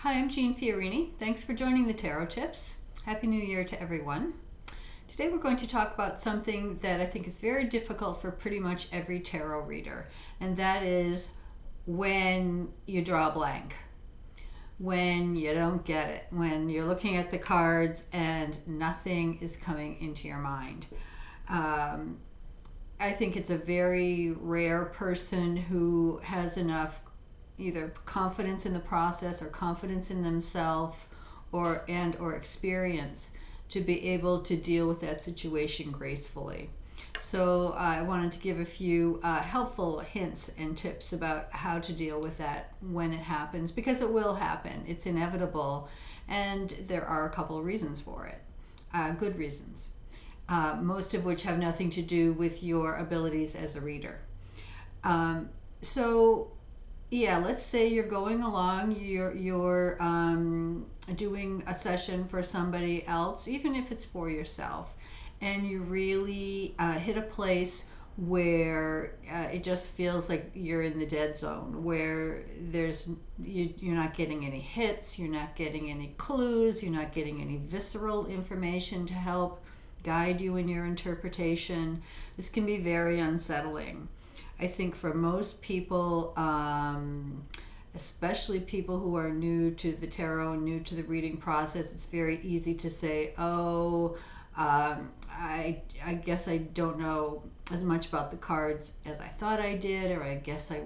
Hi, I'm Jeanne Fiorini. Thanks for joining the Tarot Tips. Happy New Year to everyone. Today we're going to talk about something that I think is very difficult for pretty much every tarot reader, and that is when you draw a blank, when you don't get it, when you're looking at the cards and nothing is coming into your mind. I think it's a very rare person who has enough either confidence in the process or confidence in themselves or experience to be able to deal with that situation gracefully. So I wanted to give a few helpful hints and tips about how to deal with that when it happens, because it will happen. It's inevitable, and there are a couple of reasons for it, good reasons, most of which have nothing to do with your abilities as a reader. Yeah, let's say you're going along, you're doing a session for somebody else, even if it's for yourself, and you really hit a place where it just feels like you're in the dead zone, where you're not getting any hits, you're not getting any clues, you're not getting any visceral information to help guide you in your interpretation. This can be very unsettling. I think for most people, especially people who are new to the tarot and new to the reading process, it's very easy to say, I guess I don't know as much about the cards as I thought I did, or I guess I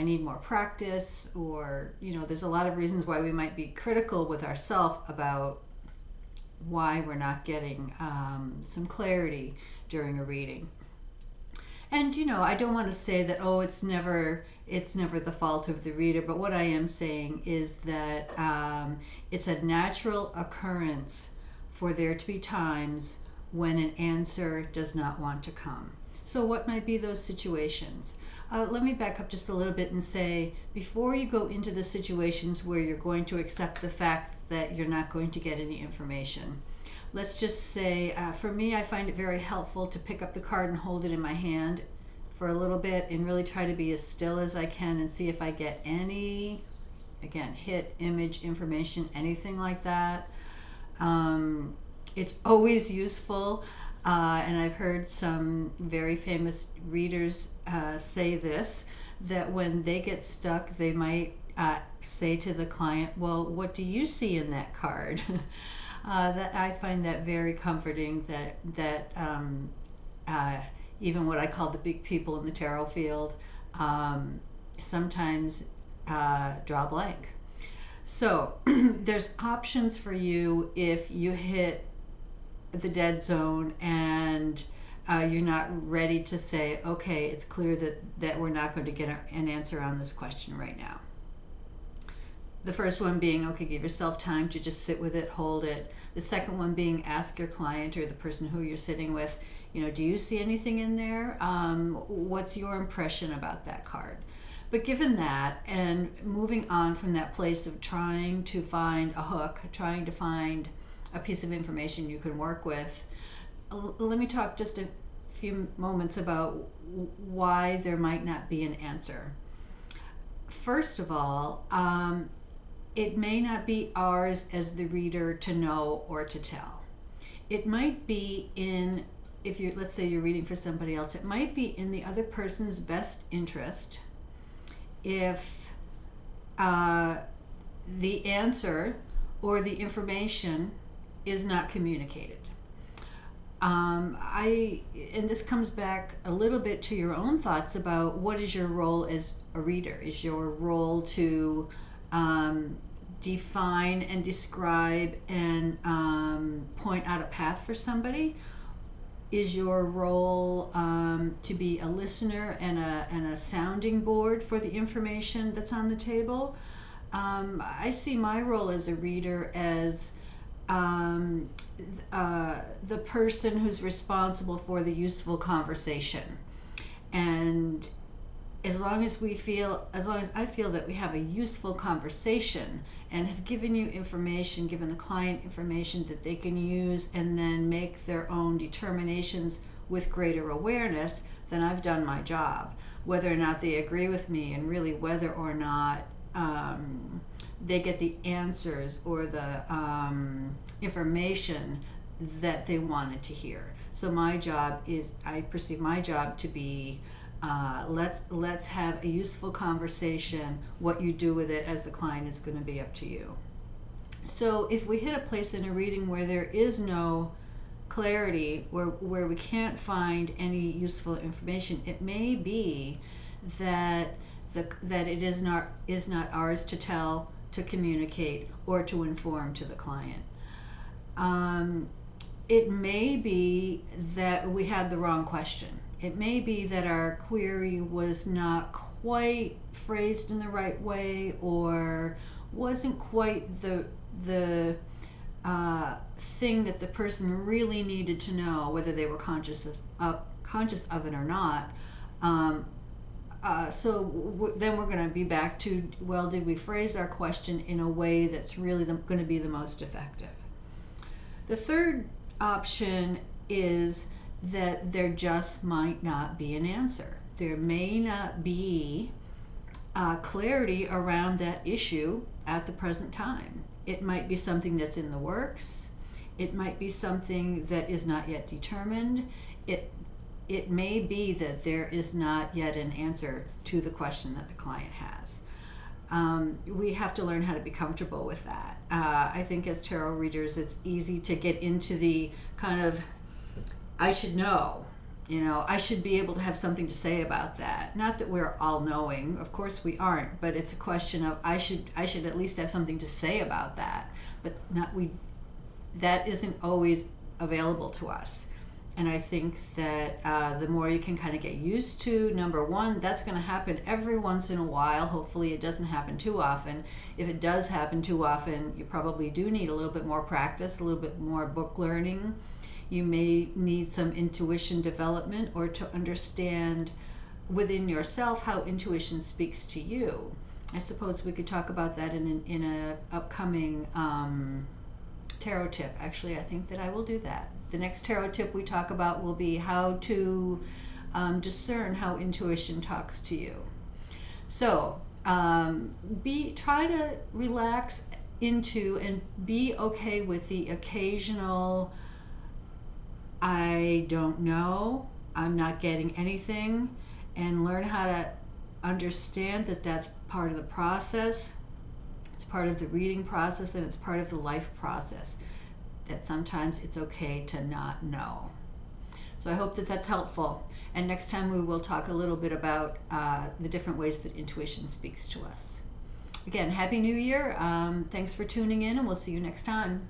need more practice, or, there's a lot of reasons why we might be critical with ourselves about why we're not getting some clarity during a reading. And I don't want to say that it's never the fault of the reader, but what I am saying is that it's a natural occurrence for there to be times when an answer does not want to come. So what might be those situations? Let me back up just a little bit and say, before you go into the situations where you're going to accept the fact that you're not going to get any information, let's just say, for me, I find it very helpful to pick up the card and hold it in my hand for a little bit and really try to be as still as I can and see if I get any, again, hit, image, information, anything like that. It's always useful, and I've heard some very famous readers say this, that when they get stuck, they might say to the client, well, what do you see in that card? That I find that very comforting, that even what I call the big people in the tarot field sometimes draw blank. So there's options for you if you hit the dead zone and you're not ready to say, okay, it's clear that we're not going to get an answer on this question right now. The first one being, okay, give yourself time to just sit with it, hold it. The second one being, ask your client or the person who you're sitting with, do you see anything in there? What's your impression about that card? But given that, and moving on from that place of trying to find a hook, trying to find a piece of information you can work with, let me talk just a few moments about why there might not be an answer. First of all, it may not be ours as the reader to know or to tell. It might be let's say you're reading for somebody else, it might be in the other person's best interest if the answer or the information is not communicated. And this comes back a little bit to your own thoughts about what is your role as a reader. Is your role to define and describe and point out a path for somebody? Is your role to be a listener and a sounding board for the information that's on the table? I see my role as a reader as the person who's responsible for the useful conversation. And as long as I feel that we have a useful conversation and have given you information, given the client information that they can use and then make their own determinations with greater awareness, then I've done my job. Whether or not they agree with me, and really whether or not they get the answers or the information that they wanted to hear. So my job is, I perceive my job to be, let's have a useful conversation. What you do with it as the client is going to be up to you. So if we hit a place in a reading where there is no clarity, where we can't find any useful information, it may be that that it is not ours to tell, to communicate, or to inform to the client. It may be that we had the wrong question. It may be that our query was not quite phrased in the right way, or wasn't quite the thing that the person really needed to know, whether they were conscious of it or not. Then we're going to be back to, well, did we phrase our question in a way that's really going to be the most effective? The third option is that there just might not be an answer. There may not be clarity around that issue at the present time. It might be something that's in the works. It might be something that is not yet determined. It may be that there is not yet an answer to the question that the client has. We have to learn how to be comfortable with that. I think as tarot readers, it's easy to get into the kind of, I should know, I should be able to have something to say about that. Not that we're all knowing, of course we aren't, but it's a question of I should at least have something to say about that. But that isn't always available to us. And I think that the more you can kind of get used to, number one, that's going to happen every once in a while. Hopefully it doesn't happen too often. If it does happen too often, you probably do need a little bit more practice, a little bit more book learning. You may need some intuition development, or to understand within yourself how intuition speaks to you. I suppose we could talk about that in a upcoming tarot tip. Actually, I think that I will do that. The next tarot tip we talk about will be how to discern how intuition talks to you. So try to relax into and be okay with the occasional, I don't know, I'm not getting anything, and learn how to understand that that's part of the process. It's part of the reading process, and it's part of the life process, that sometimes it's okay to not know. So I hope that that's helpful. And next time we will talk a little bit about the different ways that intuition speaks to us. Again, Happy New Year. Thanks for tuning in, and we'll see you next time.